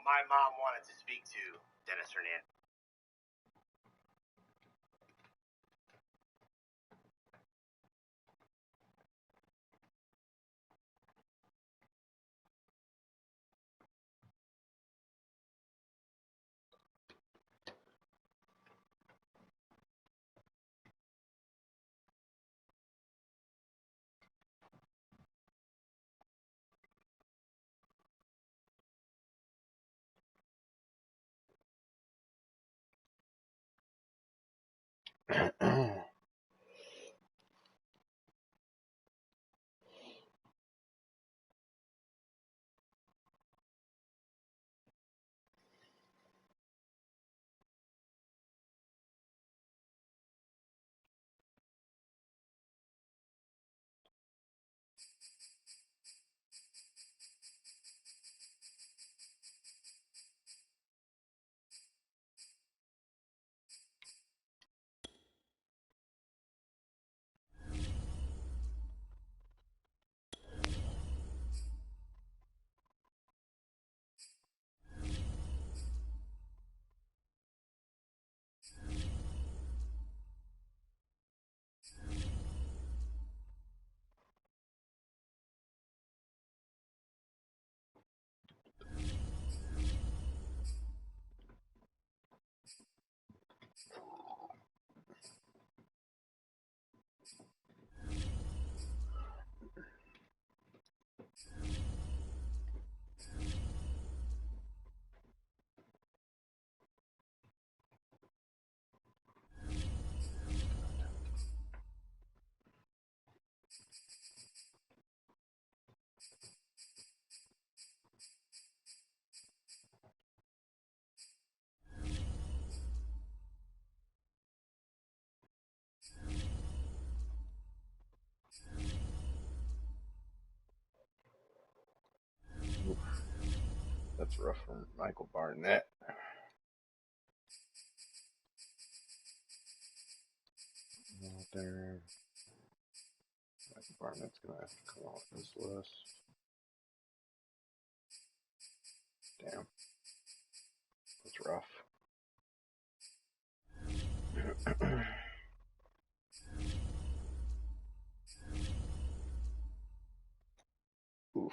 my mom wanted to speak to Dennis Hernandez. That's rough from Michael Barnett. Out there. Michael Barnett's going to have to come off this list. Damn. That's rough. Oof.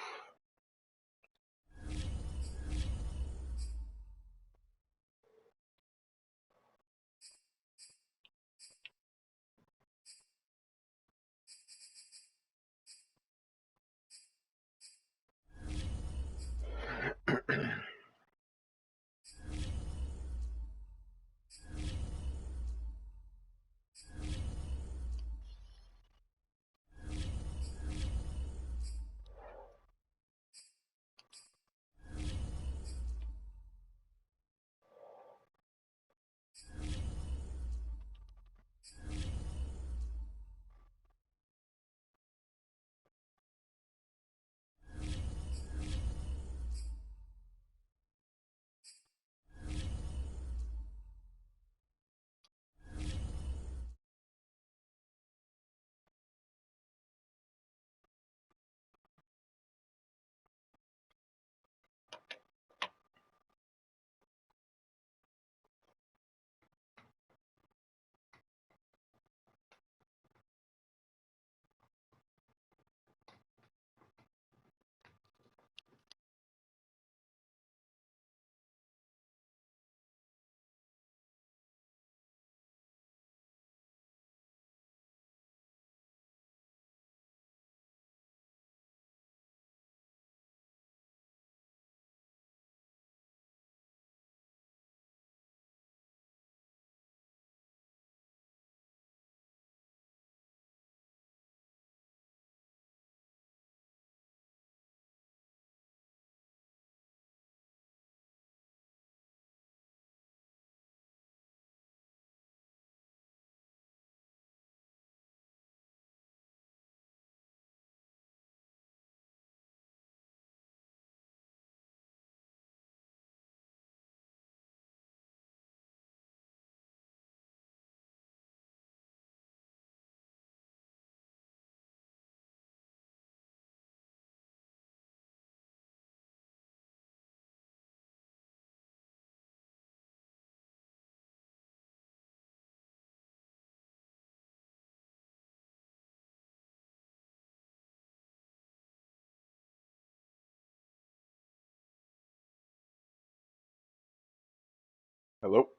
Hello?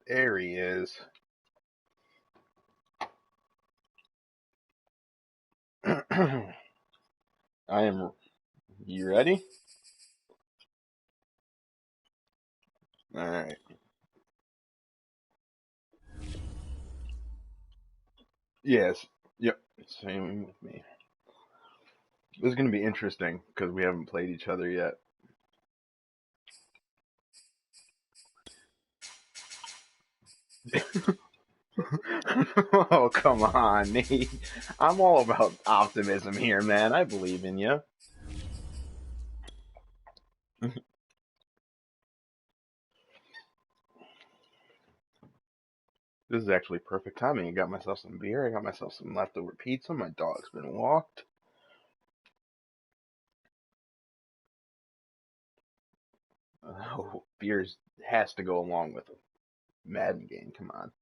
There he is. I am. You ready? All right. Yes. Yep. Same with me. This is going to be interesting because we haven't played each other yet. Oh, come on, Nate. I'm all about optimism here, man. I believe in you. This is actually perfect timing. I got myself some beer. I got myself some leftover pizza. My dog's been walked. Oh, beers has to go along with a Madden game. Come on.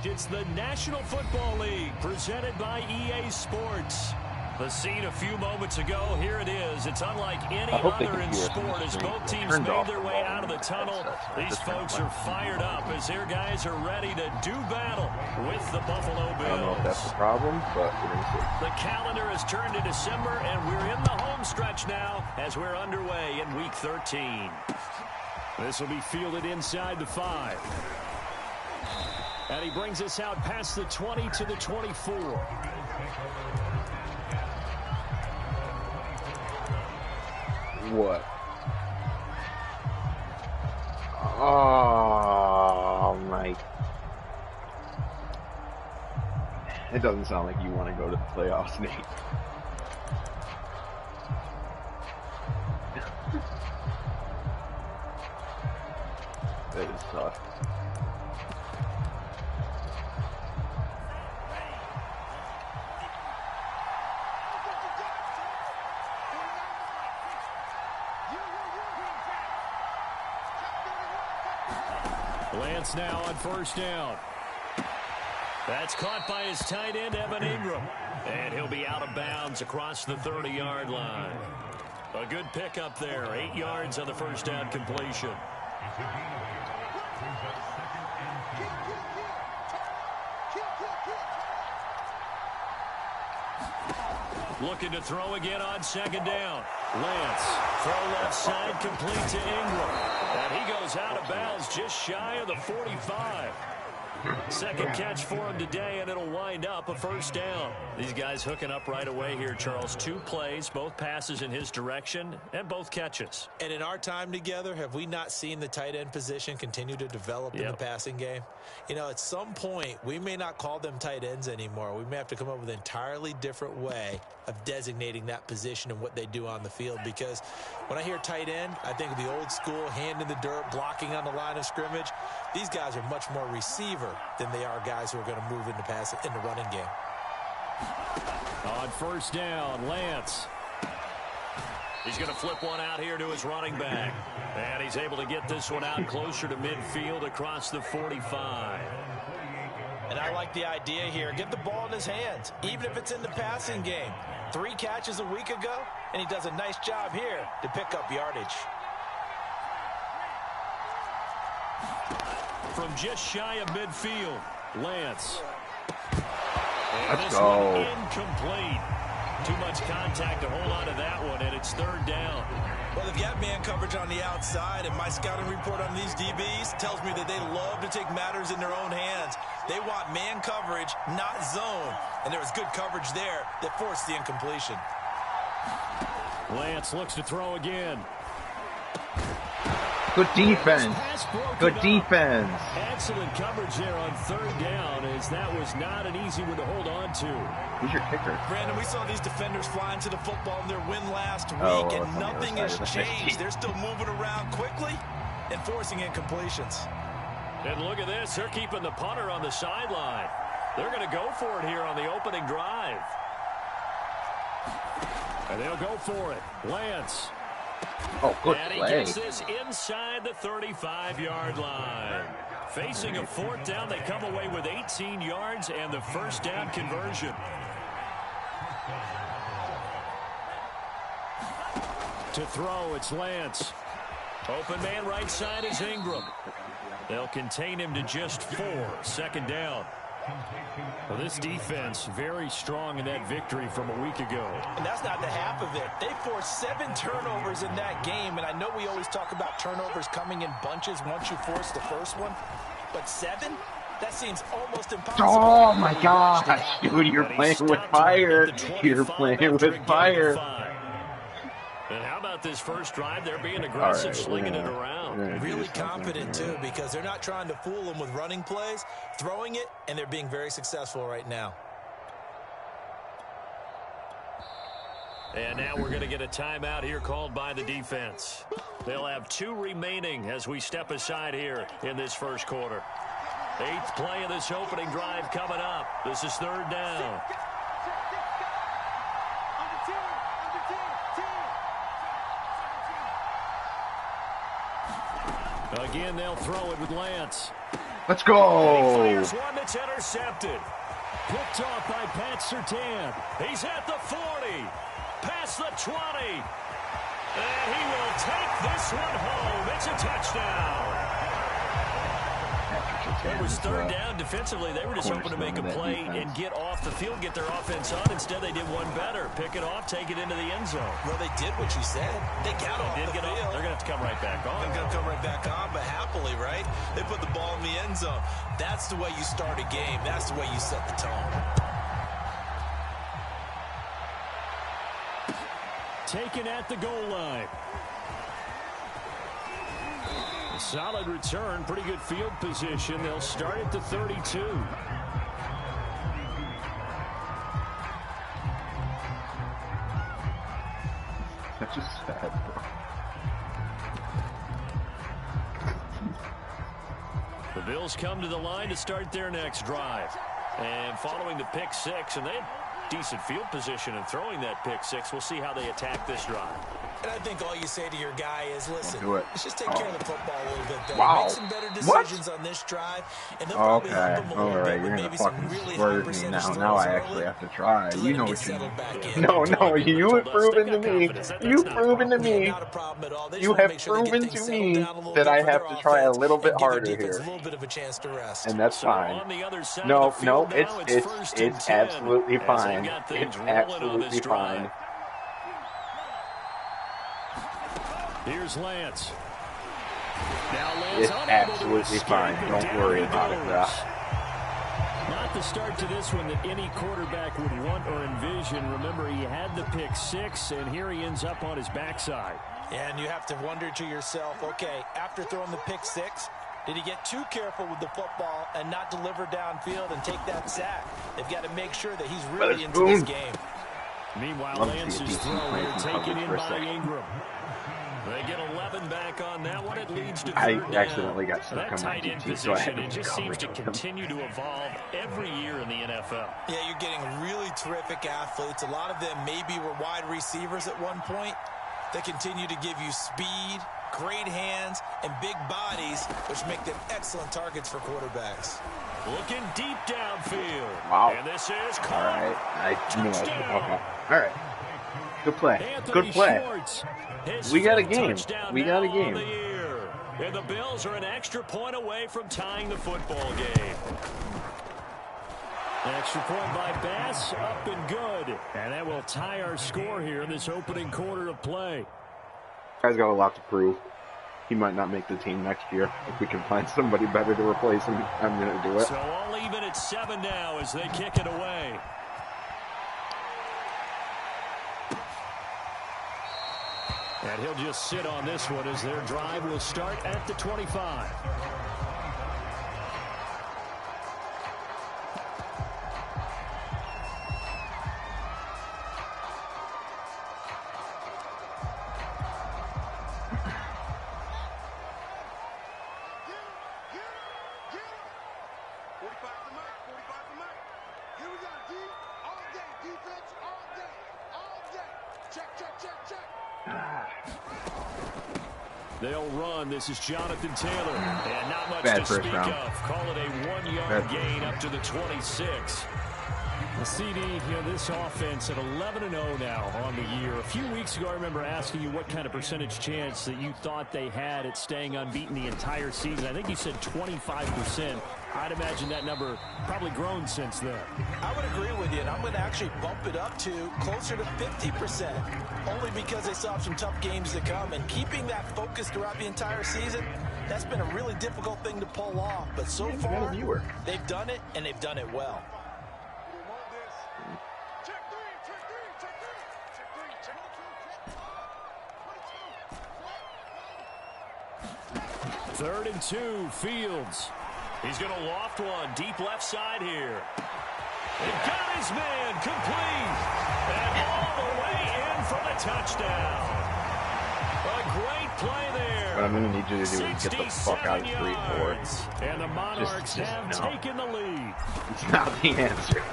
It's the National Football League presented by EA Sports. The scene a few moments ago, here it is. It's unlike any other in sport as both teams made their way out of the tunnel. These folks are fired up as their guys are ready to do battle with the Buffalo Bills. I don't know if that's the problem, but we're going to see. The calendar has turned to December, and we're in the home stretch now as we're underway in Week 13. This will be fielded inside the 5. And he brings us out past the 20 to the 24. What? Oh, my. It doesn't sound like you want to go to the playoffs, Nate. That is tough. Lance now on first down. That's caught by his tight end, Evan Ingram. And he'll be out of bounds across the 30-yard line. A good pickup there. 8 yards on the first down completion. Looking to throw again on second down. Lance, throw left side, complete to Ingram. And he goes out of bounds just shy of the 45. Second catch for him today, and it'll wind up a first down. These guys hooking up right away here, Charles. 2 plays, both passes in his direction, and both catches. And in our time together, have we not seen the tight end position continue to develop in the passing game? You know, at some point, we may not call them tight ends anymore. We may have to come up with an entirely different way of designating that position and what they do on the field. Because when I hear tight end, I think of the old school, hand in the dirt, blocking on the line of scrimmage. These guys are much more receiver than they are guys who are going to move into in the running game. On first down, Lance. He's going to flip one out here to his running back. And he's able to get this one out closer to midfield across the 45. And I like the idea here. Get the ball in his hands, even if it's in the passing game. 3 catches a week ago, and he does a nice job here to pick up yardage. From just shy of midfield, Lance. And let's go. Incomplete. Too much contact to hold on to that one, and it's third down. Well, they've got man coverage on the outside, and my scouting report on these DBs tells me that they love to take matters in their own hands. They want man coverage, not zone. And there was good coverage there that forced the incompletion. Lance looks to throw again. Good defense. Good defense. Excellent coverage there on third down, as that was not an easy one to hold on to. Who's your kicker? Brandon, we saw these defenders fly into the football in their win last week, and nothing has changed. They're still moving around quickly and forcing incompletions. And look at this. They're keeping the punter on the sideline. They're going to go for it here on the opening drive. And they'll go for it. Lance. Oh, good And he play. gets this inside the 35-yard line. Facing a fourth down, they come away with 18 yards and the first down conversion. To throw, it's Lance. Open man right side is Ingram. They'll contain him to just 4. Second down. Well, this defense very strong in that victory from a week ago. And that's not the half of it. They forced 7 turnovers in that game, and I know we always talk about turnovers coming in bunches once you force the first one, but 7? That seems almost impossible. Oh my gosh, dude, you're playing with fire. You're playing with fire. And how about this first drive? They're being aggressive, slinging it around. Really confident, too, because they're not trying to fool them with running plays, throwing it, and they're being very successful right now. And now we're going to get a timeout here called by the defense. They'll have 2 remaining as we step aside here in this first quarter. 8th play of this opening drive coming up. This is 3rd down. Again, they'll throw it with Lance. Let's go. He fires one that's intercepted. Picked off by Pat Surtain. He's at the 40. Past the 20. And he will take this one home. It's a touchdown. It was 3rd down. Defensively, they were just hoping to make a play and get off the field, get their offense on. Instead, they did one better. Pick it off, take it into the end zone. Well, they did what you said. They got off the field. They're going to have to come right back on. They're going to come right back on, but happily, right? They put the ball in the end zone. That's the way you start a game. That's the way you set the tone. Taken at the goal line. Solid return, pretty good field position. They'll start at the 32. That's just sad, bro. The Bills come to the line to start their next drive. And following the pick 6, and they had decent field position in throwing that pick 6. We'll see how they attack this drive. And I think all you say to your guy is, listen, let's just take care of the football a little bit better. Wow. Make some better decisions on this drive. And they'll probably help him a little bit with maybe some really high percentage throws. Now I actually have to try. You know what you mean. No, you have proven to me. You've proven to me. You have proven to me that I have to try a little bit harder here. And that's fine. No, it's absolutely fine. It's absolutely fine. Here's Lance. It's absolutely fine. Don't worry about it, bro. Not the start to this one that any quarterback would want or envision. Remember, he had the pick 6, and here he ends up on his backside. And you have to wonder to yourself, okay, after throwing the pick 6, did he get too careful with the football and not deliver downfield and take that sack? They've got to make sure that he's really into this game. Meanwhile, Lance's throw here taken in by Ingram. They get 11 back on that one. It leads to 3rd down. I accidentally got stuck on my tight-end position, so I had to it just seems to continue to evolve every year in the NFL. Yeah, you're getting really terrific athletes. A lot of them maybe were wide receivers at one point. They continue to give you speed, great hands, and big bodies, which make them excellent targets for quarterbacks. Looking deep downfield. Wow. And this is all right. I knew okay. All right. Good play. Good play. We got a game. We got a game. And the Bills are an extra point away from tying the football game. Extra point by Bass, up and good. And that will tie our score here in this opening quarter of play. Guy's got a lot to prove. He might not make the team next year. If we can find somebody better to replace him, I'm going to do it. So all even at 7 now as they kick it away. And he'll just sit on this one as their drive will start at the 25. They'll run. This is Jonathan Taylor. And not much Bad to first speak round. of. Call it a 1-yard gain up to the 26. The CD, this offense at 11-0 now on the year. A few weeks ago, I remember asking you what kind of percentage chance that you thought they had at staying unbeaten the entire season. I think you said 25%. I'd imagine that number probably grown since then. I would agree with you, and I'm going to actually bump it up to closer to 50%, only because they still have some tough games to come. And keeping that focus throughout the entire season, that's been a really difficult thing to pull off. But so far, they've done it, and they've done it well. Third and 2, Fields. He's going to loft one deep left side here. He got his man complete. And all the way in for the touchdown. A great play there. What I'm going to need you to do is get the fuck out of 3-4. And the Monarchs have taken the lead. It's not the answer.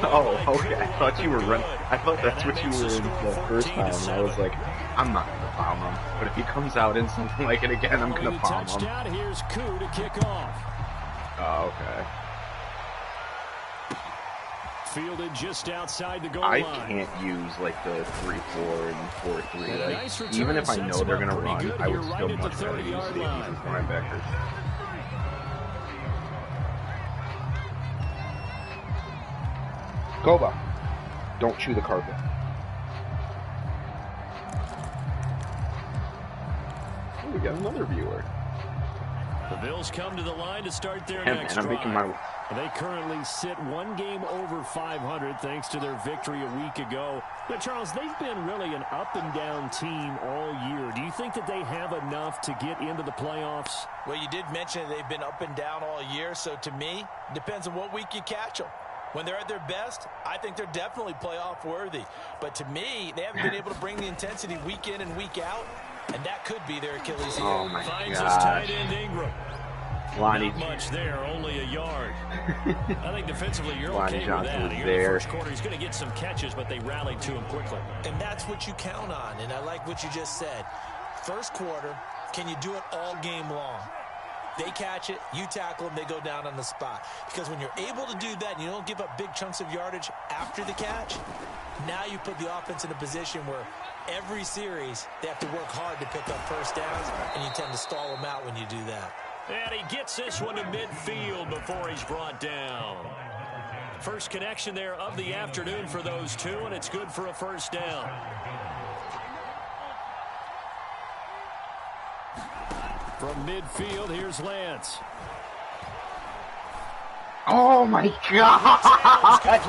Oh, okay. I thought you were running. I thought that's what you were in the first time. And I was like, I'm not going to foul him. But if he comes out in something like it again, I'm going to foul him. Here's Koo to kick off. Oh, okay. Fielded just outside the goal line. I can't use like the 3-4 and 4-3. Like, even if I know they're going to run, I would still much rather use safeties and linebackers. Koba, don't chew the carpet. Oh, we got another viewer. The Bills come to the line to start their next I'm drive. making my... They currently sit one game over 500 thanks to their victory a week ago. But, Charles, they've been really an up-and-down team all year. Do you think that they have enough to get into the playoffs? Well, you did mention they've been up and down all year, so to me, it depends on what week you catch them. When they're at their best, I think they're definitely playoff worthy. But to me, they haven't been able to bring the intensity week in and week out, and that could be their Achilles heel. Oh my Finds gosh. his tight end Ingram. Lonnie, Not much there, only a yard. I think defensively you're Lonnie okay Johnson with that. is Here in there. the first quarter, he's going to get some catches, but they rallied to him quickly. And that's what you count on, and I like what you just said. First quarter, can you do it all game long? They catch it, you tackle them, they go down on the spot. Because when you're able to do that and you don't give up big chunks of yardage after the catch, now you put the offense in a position where every series they have to work hard to pick up first downs, and you tend to stall them out when you do that. And he gets this one to midfield before he's brought down. First connection there of the afternoon for those two, and it's good for a first down. From midfield, here's Lance. Oh my god,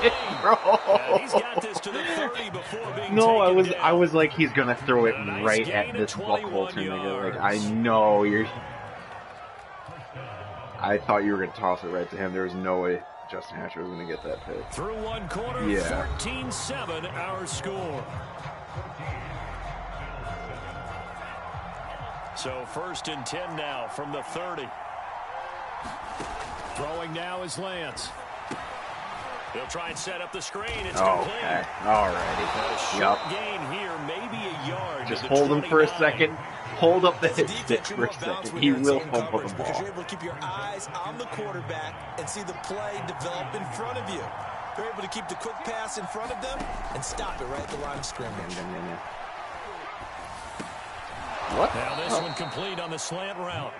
bro! He's got this to the 30 before being No, taken I down. was like, he's gonna throw it Nice right gain at of this 21 Buckholzer nigga. Like, yards. I know you're. I thought you were gonna toss it right to him. There was no way Justin Hatcher was gonna get that pick. Through one quarter, Yeah. 14-7 our score. So 1st and 10 now from the 30. Throwing now is Lance. He'll try and set up the screen. It's complete. Okay, alrighty. A short gain here, maybe a yard. Just to the hold him for a 29. second. Hold up the hit Defense, stick you for a want balance second. when He you're in will zone fumble coverage the because ball. you're able to keep your eyes on the quarterback and see the play develop in front of you. They're able to keep the quick pass in front of them and stop it right at the line of scrimmage. What? Now this one complete on the slant route.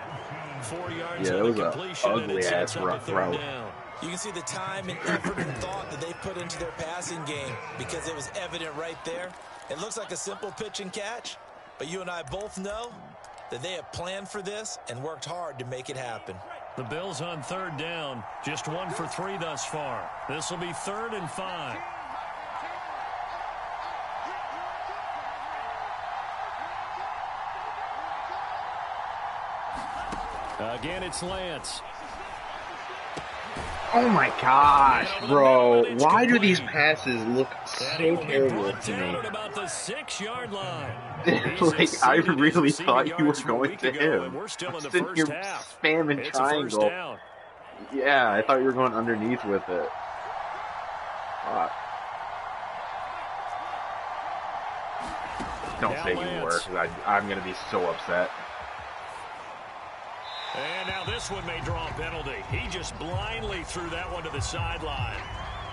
4 yards Yeah, on that the was completion, an and it ugly sets ass up a third route. down. You can see the time and effort and thought that they put into their passing game because it was evident right there. It looks like a simple pitch and catch, but you and I both know that they have planned for this and worked hard to make it happen. The Bills on 3rd down, just 1 for 3 thus far. This will be 3rd and 5. Again, it's Lance. Oh my gosh, bro. Why do these passes look so terrible to me? At about the 6-yard line. Like, I really thought you were going to him. We're still in the Sitting here first half. spamming It's a first triangle. down. Yeah, I thought you were going underneath with it. Don't say you were, because I'm going to be so upset. And now this one may draw a penalty. He just blindly threw that one to the sideline.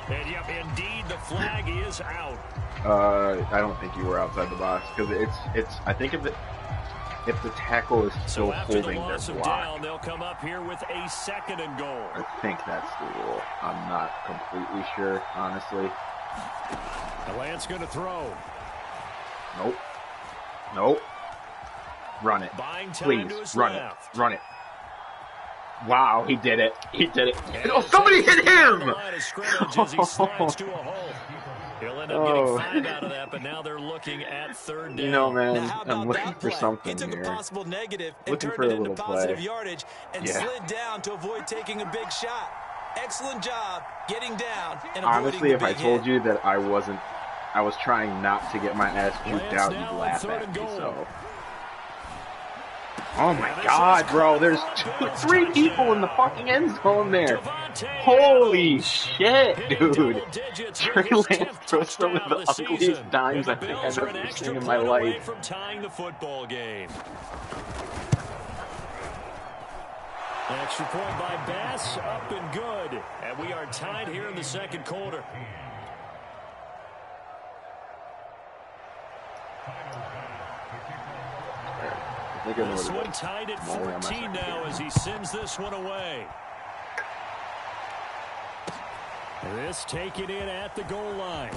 And yep, indeed, the flag is out. I don't think you were outside the box, because it's. I think if the tackle is still holding their block, down, they'll come up here with a 2nd and goal. I think that's the rule. I'm not completely sure, honestly. The Lance going to throw. Nope. Run it. Please, run it. Run it. Wow, he did it. Oh, somebody hit him! He'll end up getting 5 out of that, but now they're looking at 3rd down. You know, man, I'm looking for something here. He took a possible negative and looking turned it into positive play. yardage and slid down to avoid taking a big shot. Excellent job getting down and avoiding Honestly, the if I big told hit. you that I was trying not to get my ass juked out, you'd laugh at me, so. Oh my God, bro, there's 3 people in the fucking end zone there. Holy shit, dude. Trey Lance throws some of the ugliest dimes I think I've ever seen in my life. From tying the football game. Extra point by Bass, up and good. And we are tied here in the 2nd quarter. This one tied at 14 now as he sends this one away. This taken in at the goal line.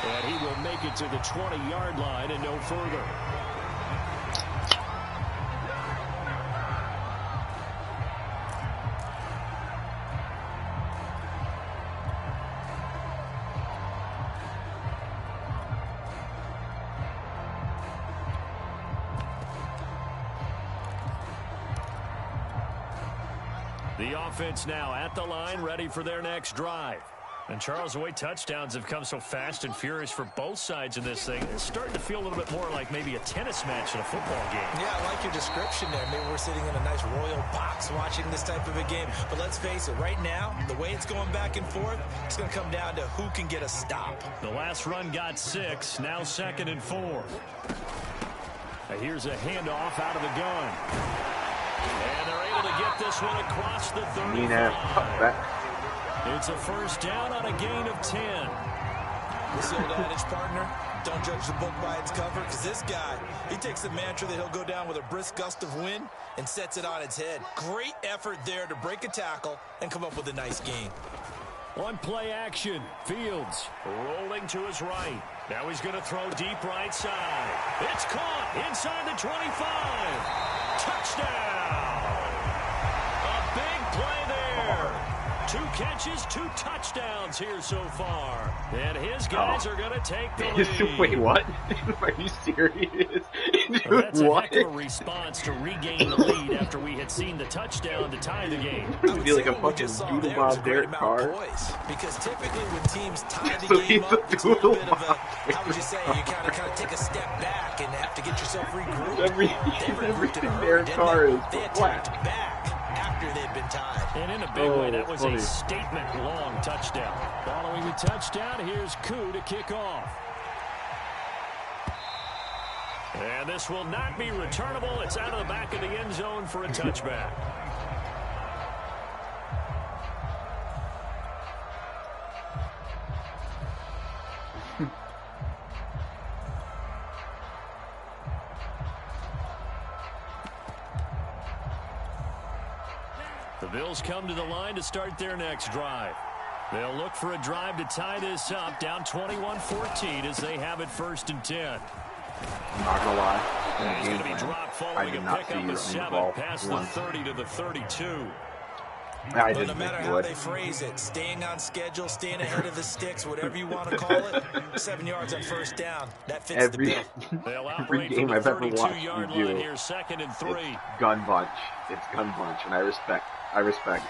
And he will make it to the 20-yard line and no further. The offense now at the line, ready for their next drive. And Charles, the way touchdowns have come so fast and furious for both sides in this thing, it's starting to feel a little bit more like maybe a tennis match in a football game. Yeah, I like your description there. Maybe we're sitting in a nice royal box watching this type of a game. But let's face it, right now, the way it's going back and forth, it's going to come down to who can get a stop. The last run got 6, now 2nd and 4. Now here's a handoff out of the gun. And they're able to get this one across the 35. It's a 1st down on a gain of 10. This old adage, partner, don't judge the book by its cover, because this guy, he takes the mantra that he'll go down with a brisk gust of wind and sets it on its head. Great effort there to break a tackle and come up with a nice gain. On play action, Fields rolling to his right. Now he's going to throw deep right side. It's caught inside the 25. Touchdown. A big play there. 2 catches, 2 touchdowns here so far. And his guys are going to take the lead. Wait, what? Are you serious? Dude, well, that's a heck of a response to regain the lead after we had seen the touchdown to tie the game. I feel like a fucking doodle mob Derek Carr. Because typically when teams tie the game up, it's a little bit of a, how would you say, you kind of take a step back and have to get yourself regrouped. Everything Derek Carr is they attacked back after they'd been tied. And in a big way, that was a statement-long touchdown. Following the touchdown, here's Koo to kick off. And this will not be returnable. It's out of the back of the end zone for a touchback. The Bills come to the line to start their next drive. They'll look for a drive to tie this up, down 21-14 as they have it 1st and 10. I'm not gonna lie. He's going to be dropped following a pickup of 7 past the 30 to the 32. But no matter how they phrase it, staying on schedule, staying ahead of the sticks, whatever you want to call it, 7 yards on 1st down. That fits the bill. Every game I've ever watched you do, here, 2nd and 3. It's gun bunch. It's gun bunch, and I respect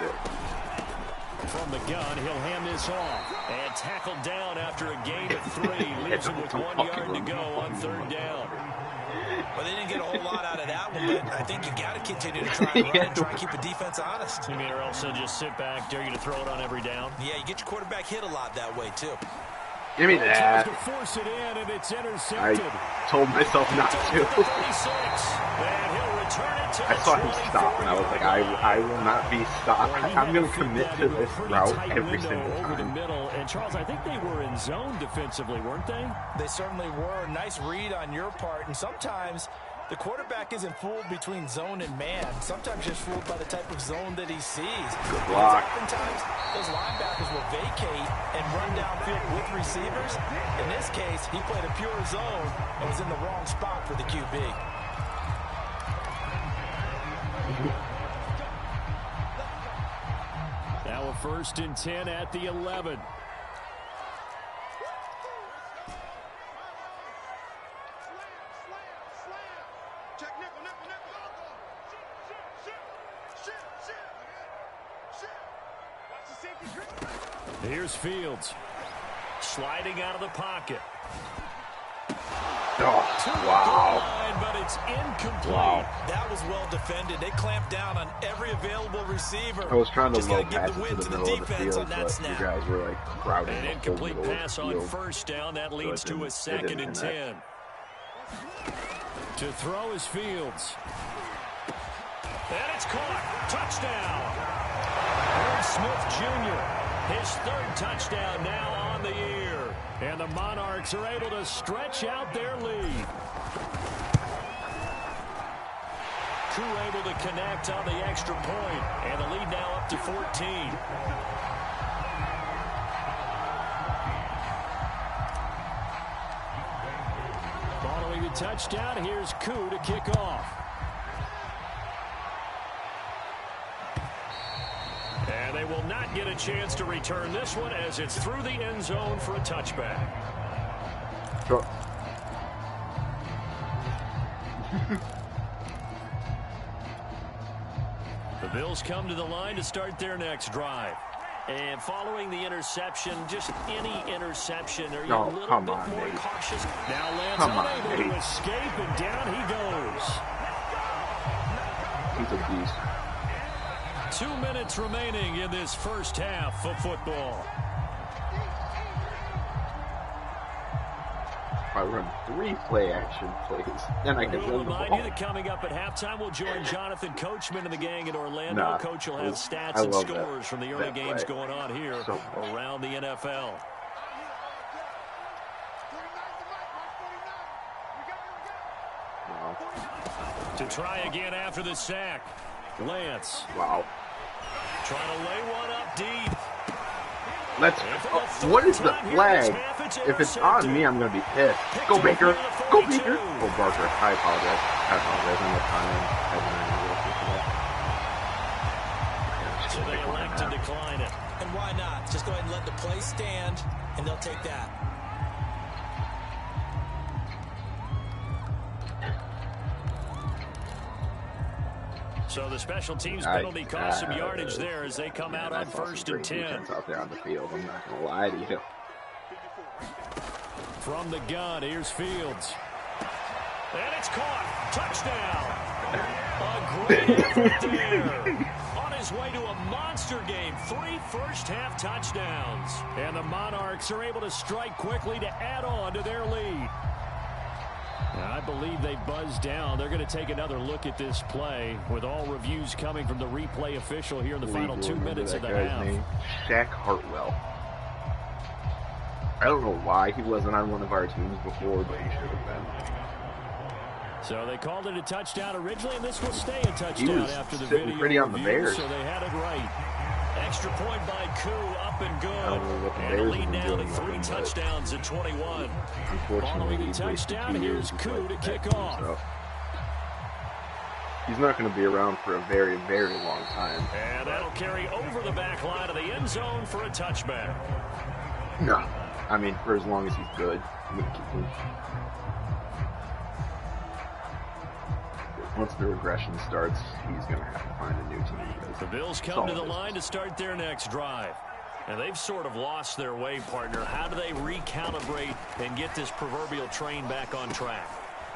it. From the gun, he'll hand this off. And tackled down after a gain of 3. Leaves him with 1 yard to go on 3rd down. Well, they didn't get a whole lot out of that one, but I think you got to continue to try and run and try and keep the defense honest. You mean, or else they'll just sit back, dare you to throw it on every down? Yeah, you get your quarterback hit a lot that way, too. Give me that. To force it in, and it's I intercepted. told myself not to. And he'll return it to I saw him stop, and I was like, I will not be stopped. I'm going to commit to this route every single over the time. middle. And Charles, I think they were in zone defensively, weren't they? They certainly were. Nice read on your part. And sometimes the quarterback isn't fooled between zone and man. Sometimes just fooled by the type of zone that he sees. Good block. Oftentimes, those linebackers will vacate and run downfield with receivers. In this case, he played a pure zone and was in the wrong spot for the QB. Now a 1st and 10 at the 11. Here's Fields. Sliding out of the pocket. Oh, wow. But it's incomplete. Wow. That was well defended. They clamped down on every available receiver. I was trying to Just low gotta give pass the it to win the to the middle of the defense field, on that but snap. you guys were like crowding An the whole incomplete middle of pass the on field. 1st down. That leads to a 2nd and 10. To throw is Fields. And it's caught. Touchdown. Irv Smith Jr. His 3rd touchdown now on the year. And the Monarchs are able to stretch out their lead. Crew able to connect on the extra point. And the lead now up to 14. Following the touchdown, here's Koo to kick off. And they will not get a chance to return this one as it's through the end zone for a touchback. Sure. The Bills come to the line to start their next drive. And following the interception, just any interception, are you a little bit more cautious? Now Lance unable to escape, and down he goes. He's a beast. 2 minutes remaining in this first half of football. If I run 3 play action plays, then I can We'll run the remind ball. you that coming up at halftime, we'll join Jonathan Coachman and the gang in Orlando. Nah, Coach will have stats I and love scores from the early that games play. going on here So around the NFL. Wow. To try again after the sack. Lance. Wow. Trying to lay one up deep. Let's. What is the flag? If it's on me, I'm going to be pissed. Go Baker. Go Baker. Go Barker. I apologize. I'm the So they elect to decline it. And why not? Just go ahead and let the play stand, and they'll take that. So the special teams penalty cost some yardage there as they come out on 1st and 10. Out there on the field, I'm not going to lie to you. From the gun, here's Fields. And it's caught. Touchdown. A great effort there. On his way to a monster game. 3 first-half touchdowns. And the Monarchs are able to strike quickly to add on to their lead. Now, I believe they buzzed down. They're going to take another look at this play with all reviews coming from the replay official here in the final 2 minutes of the half. Shaq Hartwell. I don't know why he wasn't on one of our teams before, but he should have been. So they called it a touchdown originally, and this will stay a touchdown after the video pretty on the review, Bears. so they had it right. Extra point by Koo, up and good. And the lead now to 3 touchdowns at 21. Following the touchdown, here's Koo to kick off. So he's not going to be around for a very, very long time. And that'll carry over the back line of the end zone for a touchback. No. I mean, for as long as he's good, I'm going to keep him. Once the regression starts, he's going to have to find a new team. The Bills come to the line to start their next drive. And they've sort of lost their way, partner. How do they recalibrate and get this proverbial train back on track?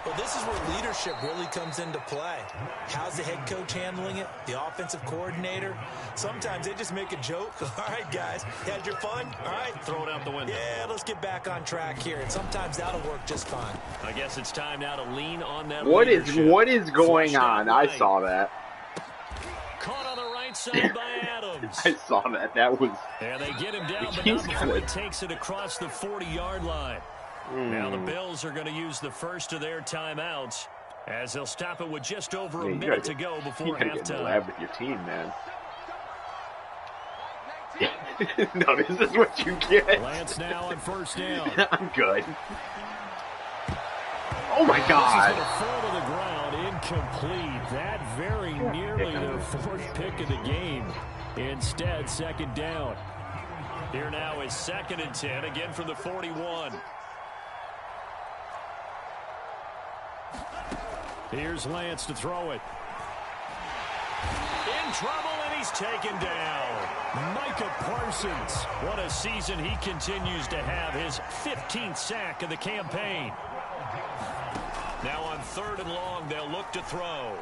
Well, this is where leadership really comes into play. How's the head coach handling it? The offensive coordinator? Sometimes they just make a joke. All right, guys, had your fun? All right. Throw it out the window. Yeah, let's get back on track here. And sometimes that'll work just fine. I guess it's time now to lean on that What leadership. is going on? Right. I saw that. Caught on the right side by Adams. I saw that. That was... And they get him down, but not before he takes it across the 40-yard line. Now the Bills are going to use the first of their timeouts as they'll stop it with just over a minute to go before halftime. You gotta get in the lab with your team, man. No, this is what you get. Lance now on first down. I'm good. Oh my God! This is going to fall to the ground, incomplete. That very nearly their fourth pick of the game. Instead, second down. Here now is 2nd and 10, again from the 41. Here's Lance to throw it. In trouble, and he's taken down. Micah Parsons. What a season he continues to have. His 15th sack of the campaign. Now on 3rd and long, they'll look to throw.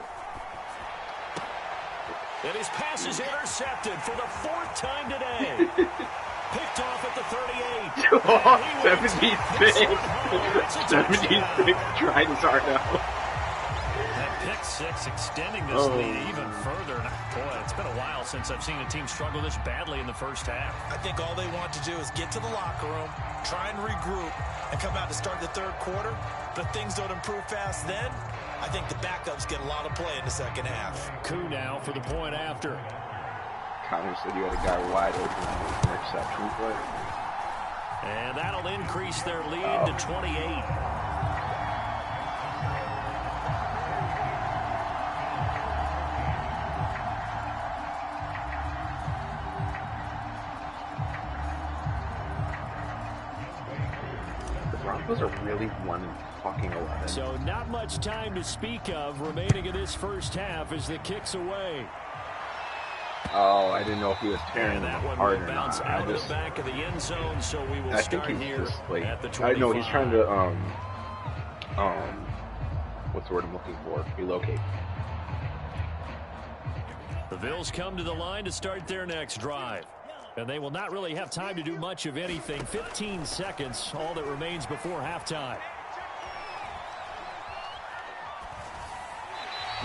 And his pass is intercepted for the 4th time today. Picked off at the 38. Oh, 76. 76 trying hard now. Pick 6 extending this lead even further. Boy, it's been a while since I've seen a team struggle this badly in the first half. I think all they want to do is get to the locker room, try and regroup, and come out to start the 3rd quarter. But if things don't improve fast then, I think the backups get a lot of play in the 2nd half. Coup now for the point after. Connor said you had a guy wide open on the interception play. And that'll increase their lead to 28. Broncos are really 1-11. So not much time to speak of remaining in this first half as the kick's away. Oh, I didn't know if he was tearing that one hard will or bounce not. out of the back of the end zone, so we will start here at the 25. I know he's trying to what's the word I'm looking for? Relocate. The Bills come to the line to start their next drive. And they will not really have time to do much of anything. 15 seconds, all that remains before halftime.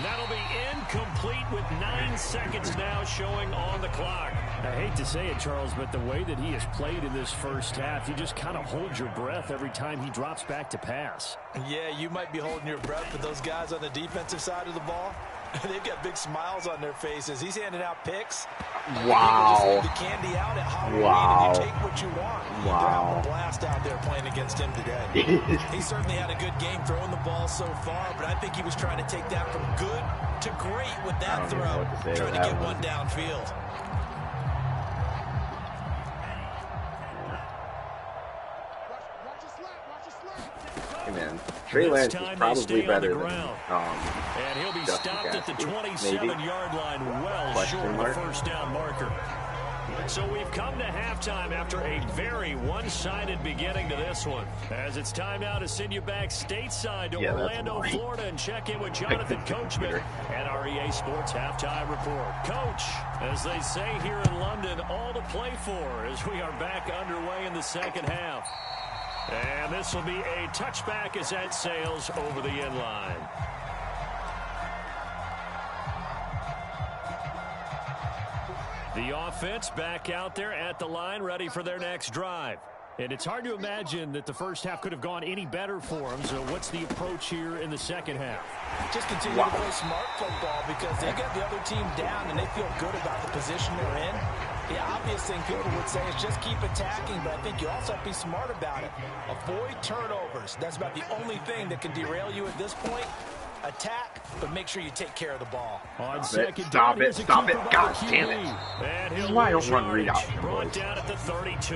That'll be incomplete with 9 seconds now showing on the clock. I hate to say it, Charles, but the way that he has played in this first half, you just kind of hold your breath every time he drops back to pass. Yeah, you might be holding your breath, but those guys on the defensive side of the ball, they've got big smiles on their faces. He's handing out picks. Wow. The candy out at Halloween, wow. and you take what you want. Wow. They're having a blast out there playing against him today. He certainly had a good game throwing the ball so far, but I think he was trying to take that from good to great with that throw, trying to get one downfield. Hey man, Trey Lance is probably better than and he'll be stopped at the 27-yard line, well short of the first down marker. So we've come to halftime after a very one-sided beginning to this one. As it's time now to send you back stateside to Orlando, Florida, and check in with Jonathan Coachman and our EA Sports Halftime Report. Coach, as they say here in London, all to play for as we are back underway in the second half. And this will be a touchback as that sails over the end line. The offense back out there at the line, ready for their next drive. And it's hard to imagine that the first half could have gone any better for them. So what's the approach here in the second half? Just continue to play smart football because they got the other team down and they feel good about the position they're in. The obvious thing people would say is just keep attacking, but I think you also have to be smart about it. Avoid turnovers. That's about the only thing that can derail you at this point. Attack, but make sure you take care of the ball. Stop it. God damn it. This is why I don't run read option, boys. Down at the 32.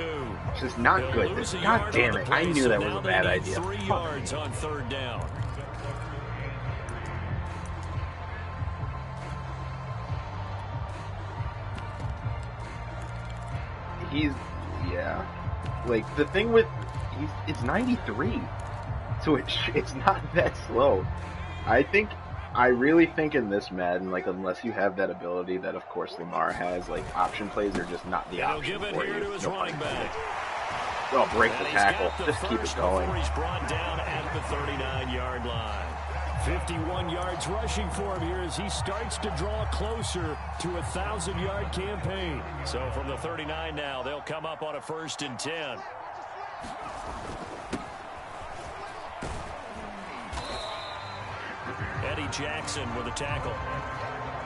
This is not good. God damn it. I knew that was a bad idea. 3 yards on 3rd down. Like, the thing with, it's 93. So it's not that slow. I really think in this Madden, like, unless you have that ability that, of course, Lamar has, like, option plays are just not the option for you. No pun intended. Oh, break the tackle. Just keep it going. He's brought down at the 39-yard line. 51 yards rushing for him here as he starts to draw closer to a 1,000-yard campaign. So from the 39 now, they'll come up on a 1st and 10. Eddie Jackson with a tackle.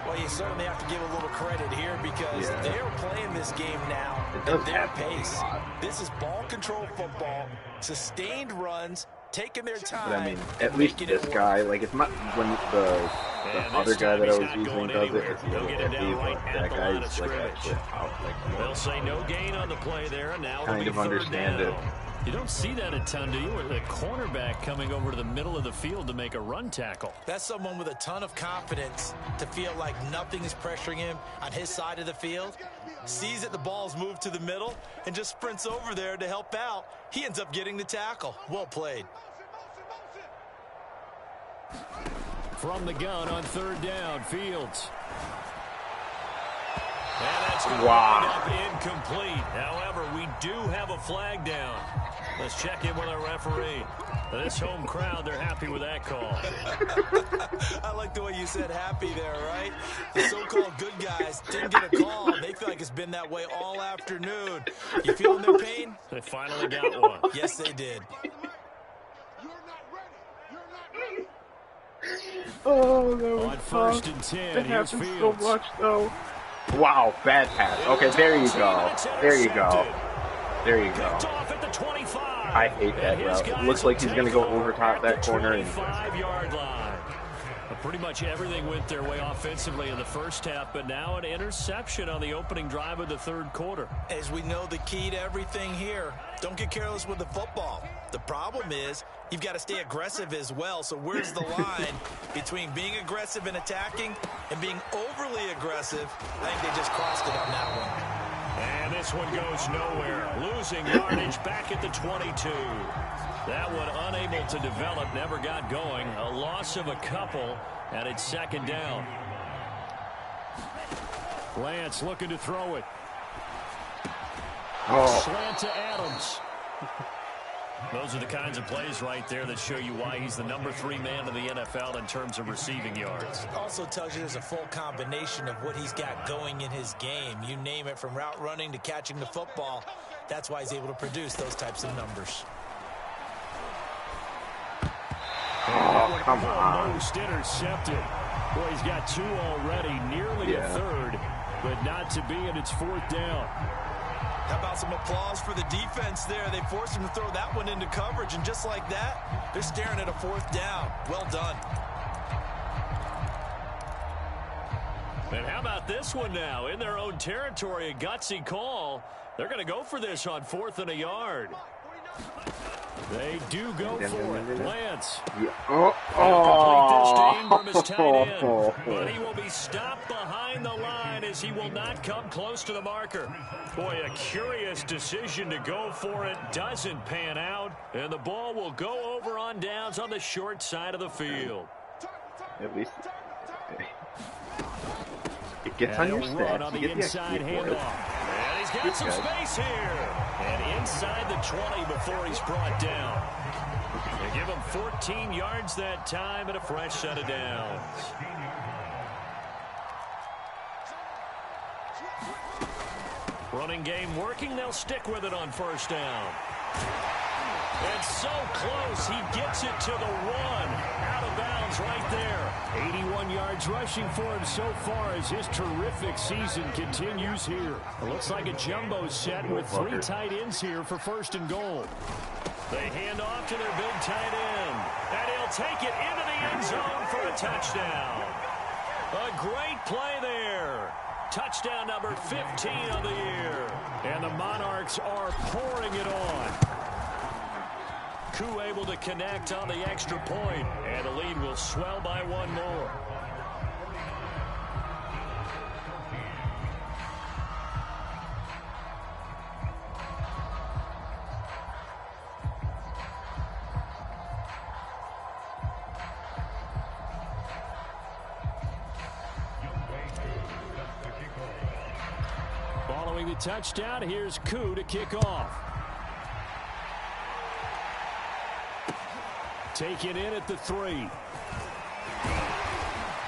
Well, you certainly have to give a little credit here because they're playing this game now at their pace. This is ball control football, sustained runs, taking their time. But I mean, at least this guy, like, it's not when the other guy that I was using does it, it's a little iffy, but that guy's like actually out. Like, they'll say no gain on the play there, and now kind of understand it. You don't see that a ton, do you? With the cornerback coming over to the middle of the field to make a run tackle. That's someone with a ton of confidence to feel like nothing is pressuring him on his side of the field. Sees that the ball's moved to the middle and just sprints over there to help out. He ends up getting the tackle. Well played. From the gun on 3rd down, Fields. And that's going to wind up incomplete. However, we do have a flag down. Let's check in with our referee. This home crowd, they're happy with that call. I like the way you said happy there, right? The so-called good guys didn't get a call. They feel like it's been that way all afternoon. You feeling their pain? They finally got one. Yes, they did. Oh, that was on 1st and 10, that here's happens Fields. so much, though. Wow, bad pass. Okay, there you go. There you go. There you go. I hate that route. It looks like he's going to go over top that corner. And 5-yard line. Pretty much everything went their way offensively in the first half, but now an interception on the opening drive of the 3rd quarter. As we know, the key to everything here, don't get careless with the football. The problem is you've got to stay aggressive as well. So where's the line between being aggressive and attacking and being overly aggressive? I think they just crossed it on that one. And this one goes nowhere. Losing yardage back at the 22. That one unable to develop, never got going. A loss of a couple, and it's 2nd down. Lance looking to throw it. Slant to Adams. Those are the kinds of plays right there that show you why he's the number 3 man in the NFL in terms of receiving yards. Also tells you there's a full combination of what he's got going in his game. You name it, from route running to catching the football. That's why he's able to produce those types of numbers. oh, come on. Most intercepted. Boy, he's got 2 already, nearly a 3rd, but not to be, and it's 4th down. How about some applause for the defense there? They forced him to throw that one into coverage, and just like that, they're staring at a 4th down. Well done. And how about this one now? In their own territory, a gutsy call. They're going to go for this on 4th and a yard. They do go for it. Lance. Complete this team from his tight end. But he will be stopped behind the line as he will not come close to the marker. Boy, a curious decision to go for it. Doesn't pan out. And the ball will go over on downs on the short side of the field. At least it gets on your stats. On the inside handoff. And he's got some space here. And inside the 20 before he's brought down. They give him 14 yards that time and a fresh set of downs. Running game working. They'll stick with it on 1st down. And so close. He gets it to the 1. Out of bounds right there. 81 yards rushing for him so far as his terrific season continues here. It looks like a jumbo set with 3 tight ends here for 1st and goal. They hand off to their big tight end. And he'll take it into the end zone for a touchdown. A great play there. Touchdown number 15 of the year. And the Monarchs are pouring it on. Koo able to connect on the extra point, and the lead will swell by 1 more. Following the touchdown, here's Koo to kick off. Taken in at the 3.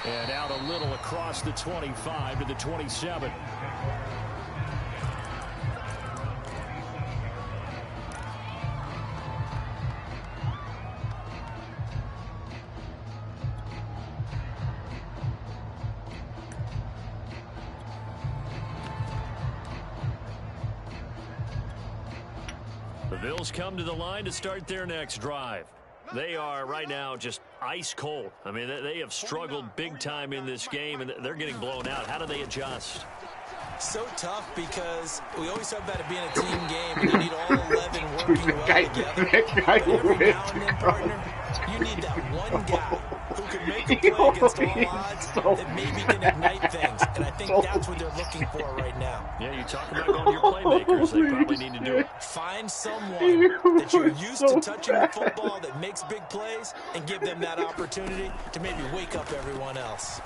And out a little across the 25 to the 27. The Bills come to the line to start their next drive. They are right now just ice cold. I mean, they have struggled big time in this game, and they're getting blown out. How do they adjust? So tough because we always talk about it being a team game, and you need all 11 working well together. But every now and then, partner, you need that one guy who can make a play against all odds that maybe can ignite things. And I think that's what they're looking for right now. Yeah, you talk about going to your playmakers. They probably need to do it. Find someone that you're used to touching the football that makes big plays and give them that opportunity to maybe wake up everyone else.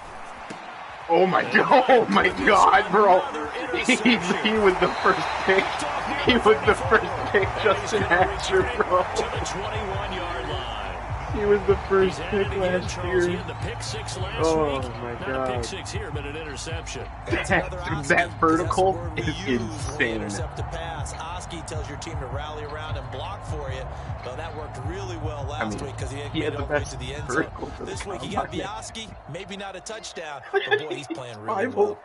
Oh my God, bro. He was the first pick. He was the first pick, Justin Hatcher, bro. To the 21-yard line. He was the first pick last year. He had the pick 6 last week. My Not God. a pick 6 here, but an interception. That vertical is insane. Intercept the pass. Oski tells your team to rally around and block for you. Well, that worked really well last week because he made it all the way to the end zone. This week he got the Oski, maybe not a touchdown, but boy, he's playing really well.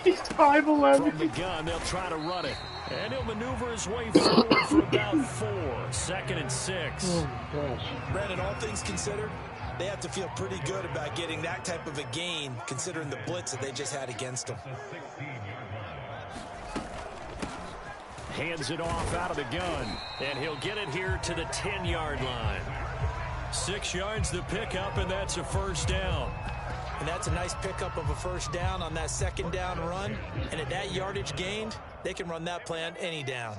He's 5'11". From the gun, they'll try to run it. And he'll maneuver his way forward for about 4. 2nd and 6. Oh, gosh. Brandon, all things considered, they have to feel pretty good about getting that type of a gain, considering the blitz that they just had against them. Hands it off out of the gun. And he'll get it here to the 10-yard line. 6 yards to pick up, and that's a first down. And that's a nice pickup of a first down on that second down run. And at that yardage gained, they can run that play on any down.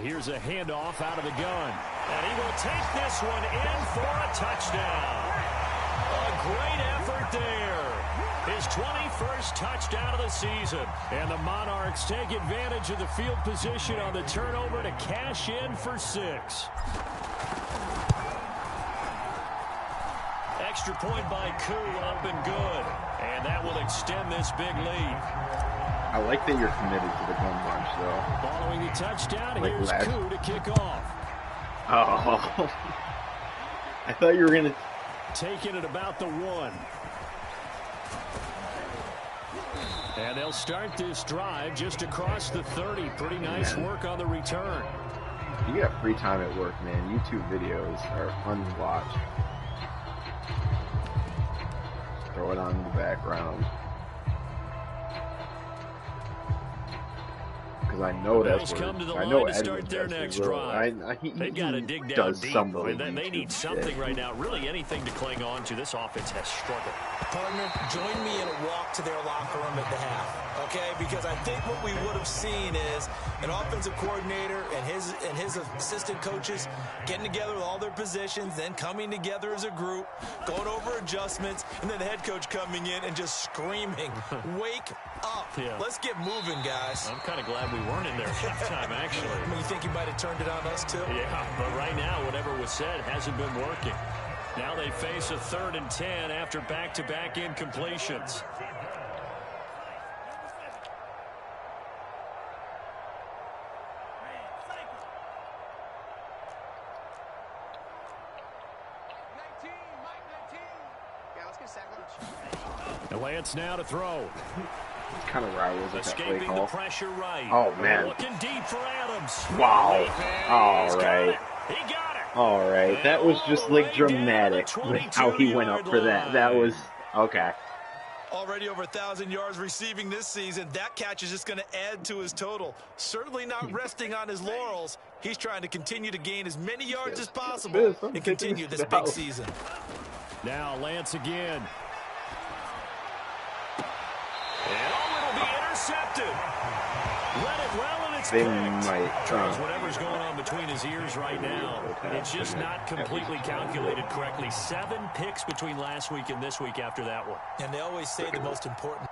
Here's a handoff out of the gun. And he will take this one in for a touchdown. A great effort there. His 21st touchdown of the season. And the Monarchs take advantage of the field position on the turnover to cash in for 6. Extra point by Koo, up and good. And that will extend this big lead. I like that you're committed to the gun bunch, though. Following the touchdown, like here's Koo to kick off. Oh. I thought you were going to... Taking it about the 1. And they'll start this drive just across the 30. Pretty nice work on the return. You got free time at work, man. YouTube videos are fun to watch. Throw it on in the background. Because I know that's where I know Edwin does They've got to dig down deep. They need something right now. Really anything to cling on to. This offense has struggled. Partner, join me in a walk to their locker room at the half, okay? Because I think what we would have seen is an offensive coordinator and his assistant coaches getting together with all their positions, then coming together as a group, going over adjustments, and then the head coach coming in and just screaming, "Wake up! Yeah. Let's get moving, guys." I'm kind of glad we weren't in there at halftime, actually. I mean, you think you might have turned it on us too? Yeah, but right now, whatever was said hasn't been working. Now they face a 3rd and 10 after back-to-back incompletions. And Lance now to throw. Kind of where I was at that play call. The pressure right. Oh, man. Looking deep for Adams. Wow. All right. He got it. All right. That was just like dramatic with how he went up for that. That was okay. Already over 1,000 yards receiving this season. That catch is just going to add to his total. Certainly not resting on his laurels. He's trying to continue to gain as many yards as possible and continue this big season. Now Lance again. And oh, it'll be intercepted. Read it well in they might. Charles, whatever's going on between his ears right now, it's just not completely calculated correctly. 7 picks between last week and this week after that one. And they always say the most important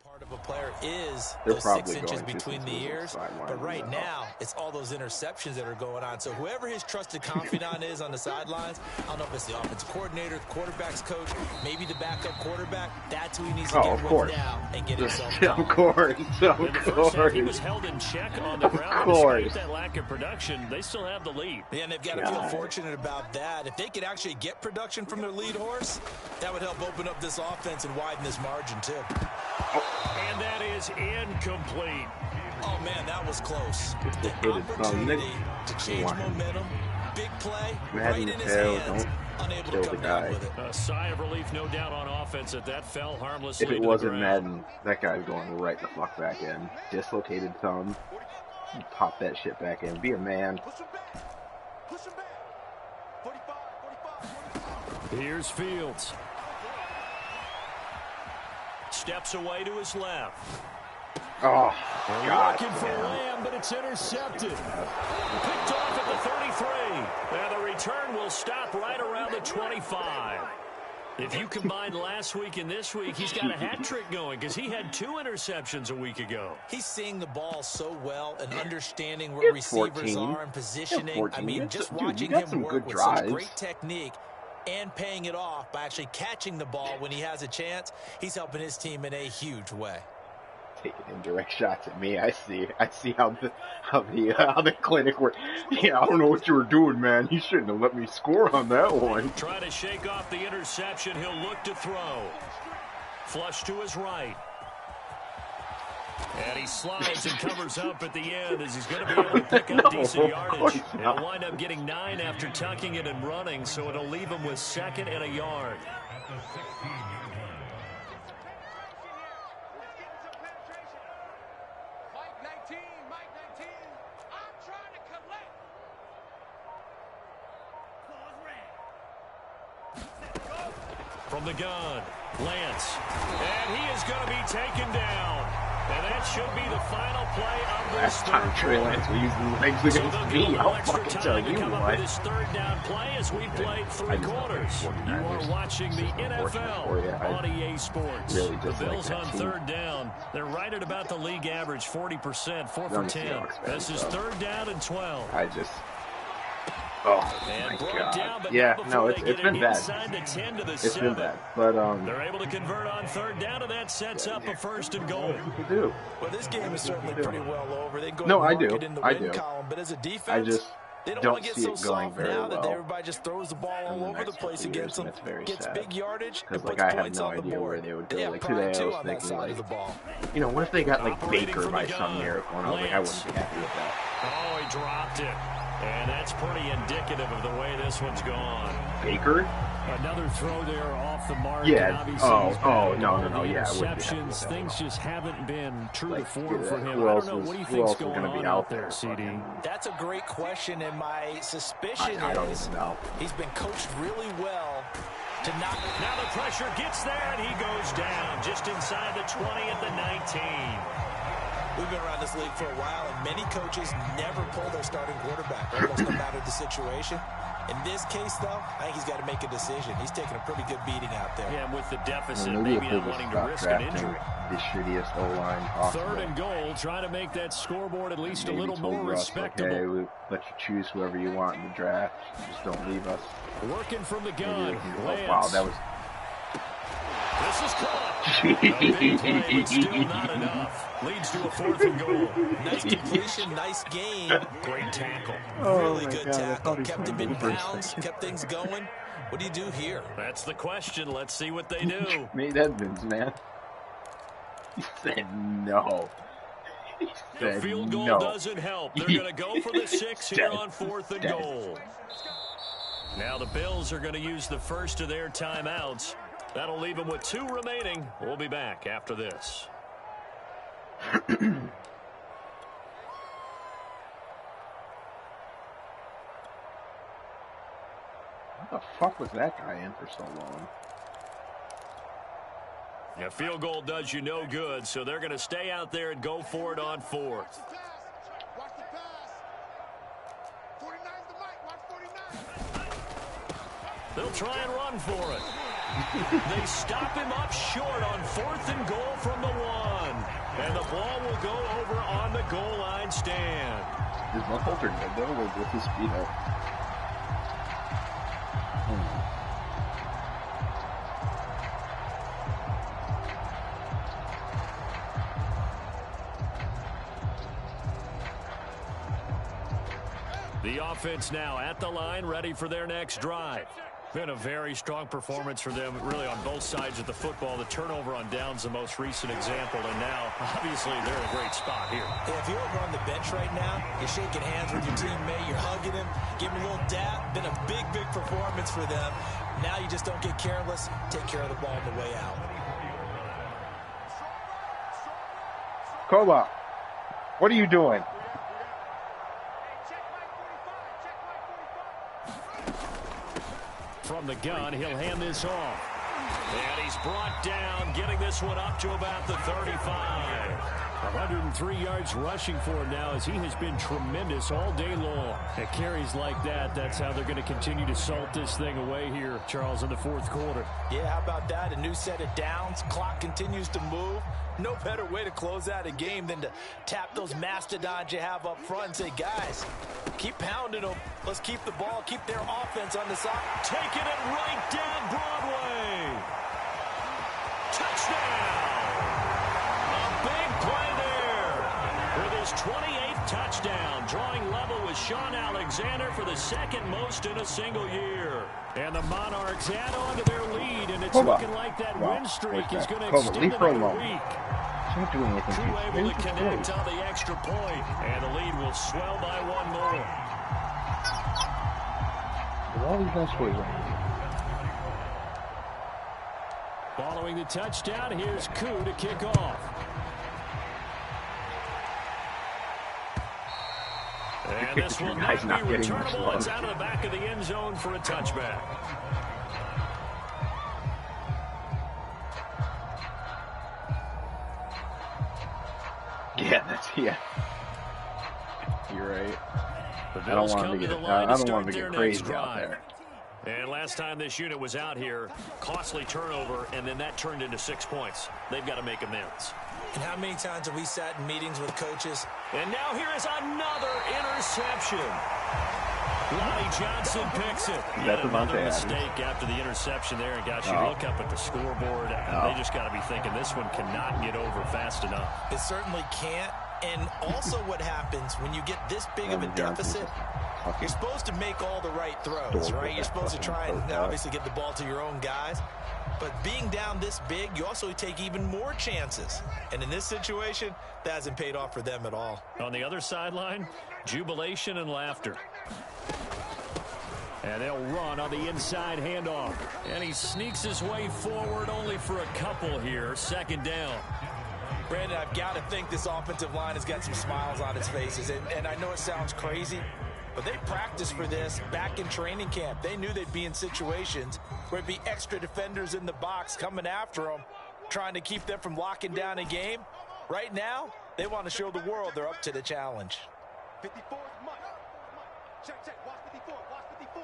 part of a player is those 6 inches between the ears. But right now, it's all those interceptions that are going on. So whoever his trusted confidant is on the sidelines, I don't know if it's the offensive coordinator, the quarterback's coach, maybe the backup quarterback, that's who he needs to get with now and get himself Of course. He was held in check on the ground. Despite that lack of production, they still have the lead. Yeah, and they've got to feel fortunate about that. If they could actually get production from their lead horse, that would help open up this offense and widen this margin, too. And that is incomplete. Oh, man, that was close. The opportunity to change momentum, big play, right in his hands, unable to come down with it. A sigh of relief, no doubt, on offense that fell harmlessly. If it wasn't Madden, that guy's going right the fuck back in. Dislocated thumb. Pop that shit back in. Be a man. Here's Fields. Steps away to his left. Oh, God. Looking for Lamb, but it's intercepted. Picked off at the 33. Now the return will stop right around the 25. If you combine last week and this week, he's got a hat trick going because he had 2 interceptions a week ago. He's seeing the ball so well and understanding where receivers are and positioning. I mean, just watching him work with such great technique and paying it off by actually catching the ball when he has a chance, he's helping his team in a huge way. Taking indirect shots at me. I see how the clinic works. Yeah, I don't know what you were doing, man. You shouldn't have let me score on that one. Trying to shake off the interception. He'll look to throw. Flush to his right. And he slides and covers up at the end as he's going to be able to pick up decent yardage. He'll wind up getting 9 after tucking it and running, so it'll leave him with 2nd and a yard. From the gun, Lance. And he is going to be taken down. And that should be the final play of this last time Trey Lance was using the legs against me, I'll fucking tell you what. This 3rd down play as we played 3 quarters. You are watching the NFL on EA Sports. Really the Bills on 3rd down. They're right at about the league average, 40%, 4 for 10. This is 3rd down and 12. Oh my God! Yeah, no, it's been bad. It's been bad, but they're able to convert on 3rd down, and that sets up a 1st and goal. Well, this game is certainly pretty well over. They go I do. Column, but as a defense, they don't want to get so soft now that everybody just throws the ball all over the place against them, gets big yardage, and puts points on the board. They have pride too on that side of the ball. You know, what if they got like Baker by some miracle? I wouldn't be happy with that. Oh, he dropped it. And that's pretty indicative of the way this one's gone. Baker? Another throw there off the mark. Yeah. No. Yeah. Interceptions. Things just haven't been true to form for him. I don't know. What do you think's going on out there, CD? That's a great question, and my suspicion is he's been coached really well to not. Now the pressure gets there, and he goes down just inside the 20 at the 19. We've been around this league for a while, and many coaches never pull their starting quarterback, almost no matter the situation. In this case, though, I think he's got to make a decision. He's taking a pretty good beating out there. Yeah, with the deficit, maybe not wanting to risk an injury. The shittiest O-line possible. 3rd and goal, trying to make that scoreboard at least a little more respectable. Hey, we'll let you choose whoever you want in the draft. Just don't leave us. Working from the gun. Wow, that was... This is caught. A big play, but still not enough. Leads to a 4th and goal. Nice completion, nice gain. Great tackle. Really good tackle. Kept him in bounds, kept things going. What do you do here? That's the question. Let's see what they do. Nate Edmonds, man. He said no. The field goal doesn't help. They're going to go for the 6 here on 4th and goal. Now the Bills are going to use the first of their timeouts. That'll leave them with 2 remaining. We'll be back after this. What the fuck was that guy in for so long? A field goal does you no good, so they're going to stay out there and go for it on 4th. They'll try and run for it. They stop him up short on 4th and goal from the 1. And the ball will go over on the goal line stand. His muscles are good, though, with his speed up. The offense now at the line, ready for their next drive. Been a very strong performance for them, really, on both sides of the football. The turnover on downs, the most recent example, and now, obviously, they're in a great spot here. Yeah, if you're over on the bench right now, you're shaking hands with your teammate, you're hugging him, giving him a little dap. Been a big, big performance for them. Now you just don't get careless. Take care of the ball on the way out. Koba, what are you doing? From the gun, he'll hand this off. And he's brought down, getting this one up to about the 35. 103 yards rushing for him now, as he has been tremendous all day long. At carries like that, that's how they're going to continue to salt this thing away here, Charles, in the 4th quarter. Yeah, how about that? A new set of downs. Clock continues to move. No better way to close out a game than to tap those mastodons you have up front and say, guys, keep pounding them. Let's keep the ball, keep their offense on the side. Taking it right down Broadway. Touchdown! A big play there with his 28th touchdown, drawing level with Sean Alexander for the 2nd most in a single year. And the Monarchs add on to their lead, and it's looking like that win streak is going to extend another week. Crew able to connect on the extra point, and the lead will swell by 1 more. All these nice plays Following the touchdown, here's Koo to kick off. And this will not be returnable. It's out of the back of the end zone for a touchback. Yeah. You're right. The I don't Bills want come him to to the get, line I to don't want start him to their get next crazy out drive. there. And last time this unit was out here, costly turnover, and then that turned into 6 points. They've got to make amends. And how many times have we sat in meetings with coaches? And now here is another interception. Lonnie Johnson picks it. That's another mistake after the interception there. And gosh, you look up at the scoreboard, they just got to be thinking this one cannot get over fast enough. It certainly can't. And also what happens when you get this big of a deficit, you're supposed to make all the right throws, right? You're supposed to try and obviously get the ball to your own guys. But being down this big, you also take even more chances. And in this situation, that hasn't paid off for them at all. On the other sideline, jubilation and laughter. And they'll run on the inside handoff. And he sneaks his way forward only for a couple here. 2nd down. Brandon, I've got to think this offensive line has got some smiles on its faces. And I know it sounds crazy, but they practiced for this back in training camp. They knew they'd be in situations where it'd be extra defenders in the box coming after them, trying to keep them from locking down a game. Right now, they want to show the world they're up to the challenge. 54 is much. Check. Watch 54. Watch 54.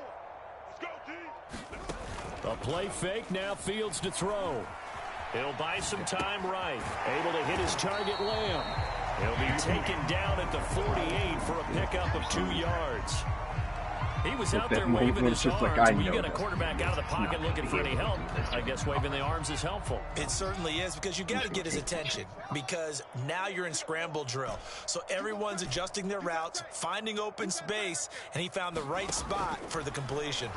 Let's go, team. A play fake, now Fields to throw. He'll buy some time right. Able to hit his target, Lamb. He'll be taken down at the 48 for a pickup of 2 yards. He was out there waving his arms. When you get a quarterback out of the pocket looking for any help, I guess waving the arms is helpful. It certainly is, because you got to get his attention, because now you're in scramble drill. So everyone's adjusting their routes, finding open space, and he found the right spot for the completion.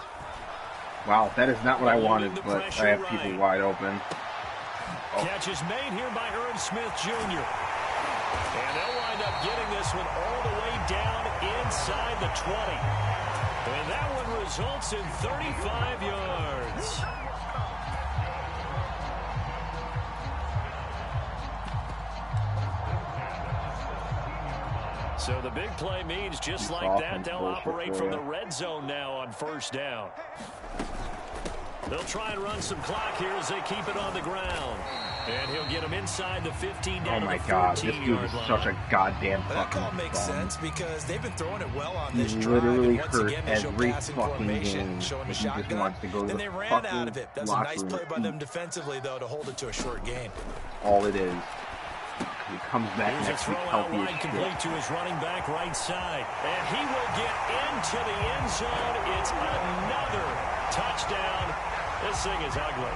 Wow, that is not what I wanted, but I have people wide open. Catch is made here by Irv Smith Jr. And they'll wind up getting this one all the way down inside the 20. And that one results in 35 yards. So the big play means just like that, they'll operate from the red zone now on 1st down. They'll try and run some clock here as they keep it on the ground. And he'll get him inside the 15 down oh my to the God, this dude is line. such a goddamn But that fucking call makes sense because they've been throwing it well on this He's drive. literally And once hurt again, they show every passing fucking formation, game. showing the He just shotgun. wants to go to Then the they ran fucking out of it. That's a locker nice room play by and them defensively, though, to hold it to a short gain. all it is. He comes back Here's a next throw week out healthy wide as complete shit. to his running back right side. And he will get into the end zone. It's another touchdown. This thing is ugly.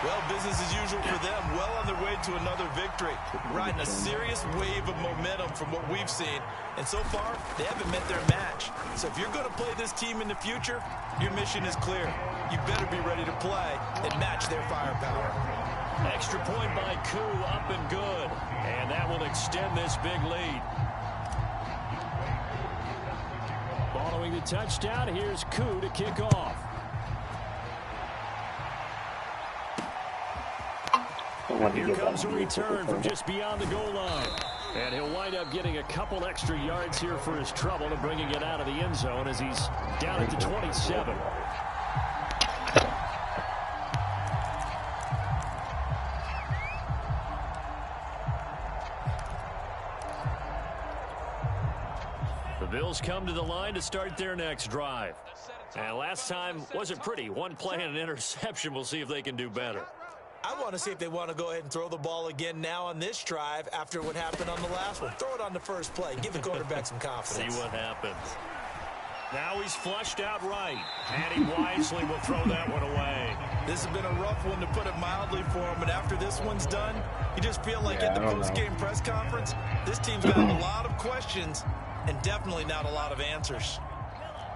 Well, business as usual for them. Well on their way to another victory. Riding a serious wave of momentum from what we've seen. And so far, they haven't met their match. So if you're going to play this team in the future, your mission is clear. You better be ready to play and match their firepower. Extra point by Koo, up and good. And that will extend this big lead. Following the touchdown, here's Koo to kick off. Here comes a return from just beyond the goal line. And he'll wind up getting a couple extra yards here for his trouble and bringing it out of the end zone as he's down at the 27. The Bills come to the line to start their next drive. And last time wasn't pretty. One play and an interception. We'll see if they can do better. I want to see if they want to go ahead and throw the ball again now on this drive after what happened on the last one. Throw it on the first play. Give the quarterback some confidence. See what happens. Now he's flushed out right. And he wisely will throw that one away. This has been a rough one, to put it mildly, for him. But after this one's done, you just feel like at the post-game press conference, this team's got a lot of questions and definitely not a lot of answers.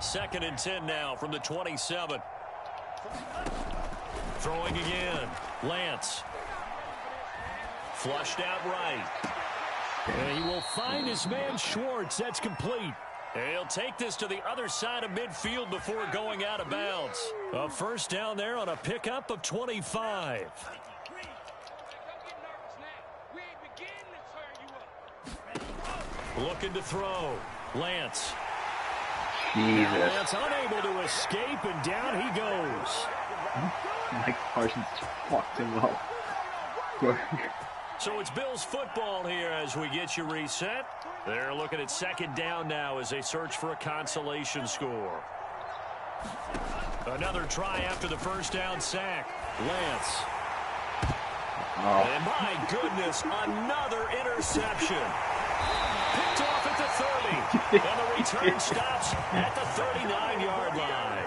2nd and 10 now from the 27. Throwing again. Lance. Flushed out right. And he will find his man Schwartz. That's complete. And he'll take this to the other side of midfield before going out of bounds. A first down there on a pickup of 25. Looking to throw. Lance. Jesus. Lance unable to escape, and down he goes. Mike Parsons fucked him up. So it's Bills football here as we get you reset. They're looking at 2nd down now as they search for a consolation score. Another try after the first down sack. Lance. Oh. And my goodness, another interception. Picked off at the 30. And the return stops at the 39-yard line.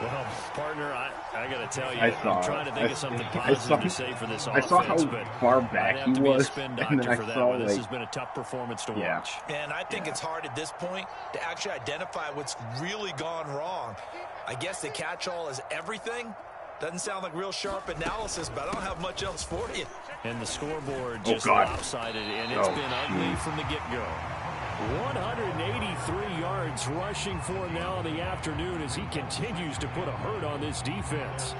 Well, partner, I got to tell you, I'm trying to think of something positive to say for this offense. I saw how far back he was, and then I saw, this has been a tough performance to watch. And I think it's hard at this point to actually identify what's really gone wrong. I guess the catch-all is everything. Doesn't sound like real sharp analysis, but I don't have much else for you. And the scoreboard just lopsided, and it's been ugly from the get-go. 183 yards rushing for him now in the afternoon as he continues to put a hurt on this defense.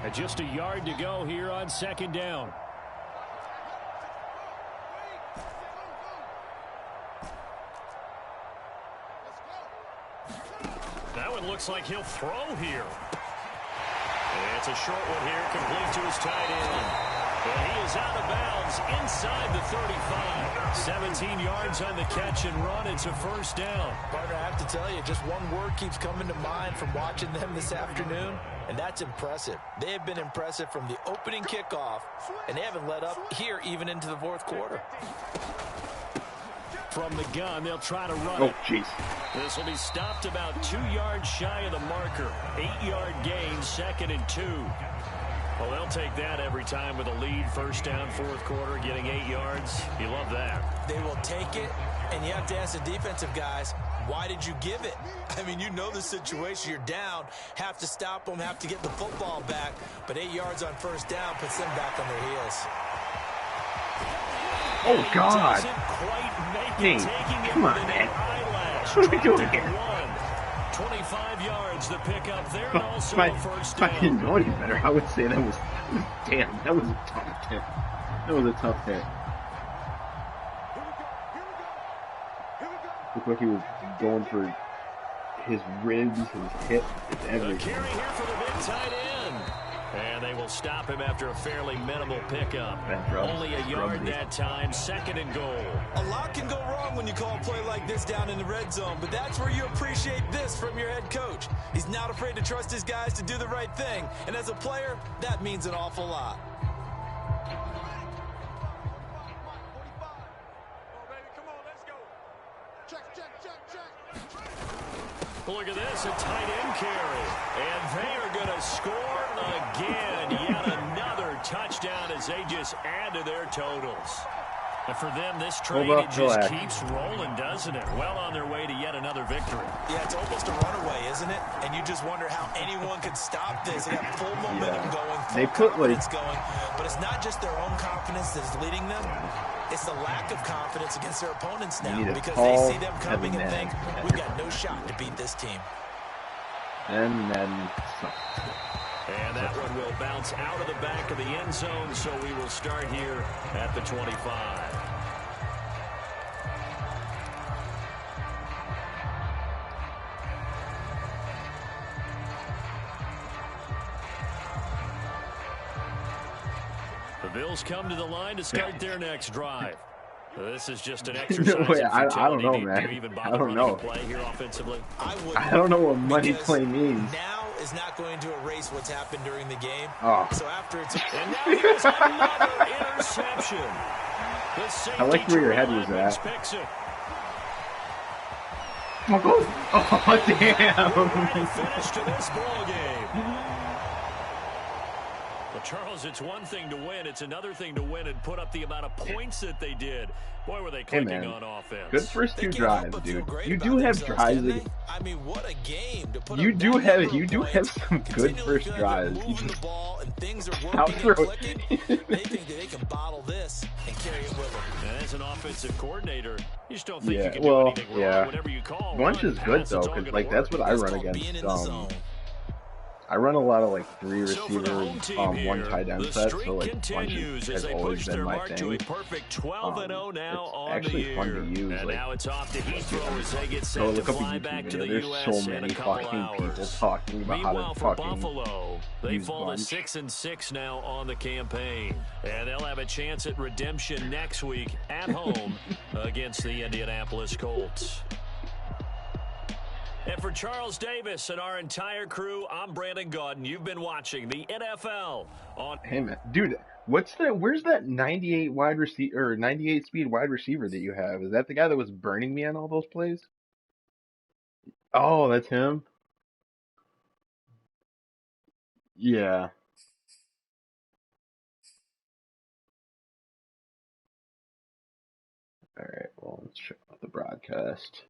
And just a yard to go here on 2nd down. That one looks like he'll throw here. And it's a short one here, complete to his tight end. And he is out of bounds inside the 35. 17 yards on the catch and run. It's a first down. Partner, I have to tell you, just one word keeps coming to mind from watching them this afternoon, and that's impressive. They have been impressive from the opening kickoff, and they haven't let up here even into the 4th quarter. From the gun, they'll try to run it. Oh, jeez. This will be stopped about 2 yards shy of the marker. 8-yard gain, 2nd and 2. Well, they'll take that every time with a lead. First down, 4th quarter, getting 8 yards. You love that. They will take it, and you have to ask the defensive guys, why did you give it? I mean, you know the situation. You're down, have to stop them, have to get the football back, but 8 yards on first down puts them back on their heels. Oh, God. Hey, come on, man. What are we doing here? 25 yards, the pickup there, and also a first down. If I didn't know any better, I would say that was a tough hit. That was a tough hit. Looked like he was going for his ribs, his hip, it's everything. A carry here for the big tight end. And they will stop him after a fairly minimal pickup. Only a yard that time, 2nd and goal. A lot can go wrong when you call a play like this down in the red zone, but that's where you appreciate this from your head coach. He's not afraid to trust his guys to do the right thing, and as a player, that means an awful lot. Look at this, a tight end carry. And they are going to score again. Yet another touchdown as they just add to their totals. And for them, this train, it just keeps rolling, doesn't it? Well on their way to yet another victory. Yeah, it's almost a runaway, isn't it? And you just wonder how anyone could stop this. They have full momentum going, full confidence going. But it's not just their own confidence that's leading them. It's the lack of confidence against their opponents now because they see them coming and think, we've got no shot to beat this team. And that one will bounce out of the back of the end zone, so we will start here at the 25. The Bills come to the line to start their next drive. This is just an exercise in futility. I don't know, man. Do you even bother I don't know. play here offensively? I don't know what money play means. Now is not going to erase what's happened during the game. Oh. So after it's... And now here's another interception. I like where your head was at. Oh, damn. Finish to this ball game. Well, Charles, it's one thing to win. It's another thing to win and put up the amount of points that they did. Boy, were they clicking on offense. Good first 2 drives, dude. You do have drives. I mean, what a game to put you do have some good first drives. You just the ball and things are working and clicking. They think that they can bottle this and carry it with them. And as an offensive coordinator, you just don't think you can do anything wrong. Whatever you call Bunch is good though, because like that's what I run against. I run a lot of like 3 receivers, 1 tight end set, so like bunch has always been my thing. It's actually fun to use. And like, now it's off to Heathrow as they get set look to up a fly YouTube back video. to the There's U.S. so in many a couple fucking hours. people talking about Meanwhile, how to for fucking Buffalo, they fall to bunch. 6-6 now on the campaign, and they'll have a chance at redemption next week at home against the Indianapolis Colts. And for Charles Davis and our entire crew, I'm Brandon Gaudin. You've been watching the NFL on... Hey, man. Dude, where's that 98 wide receiver, or 98 speed wide receiver that you have? Is that the guy that was burning me on all those plays? Oh, that's him? Yeah. Alright, well, let's check out the broadcast.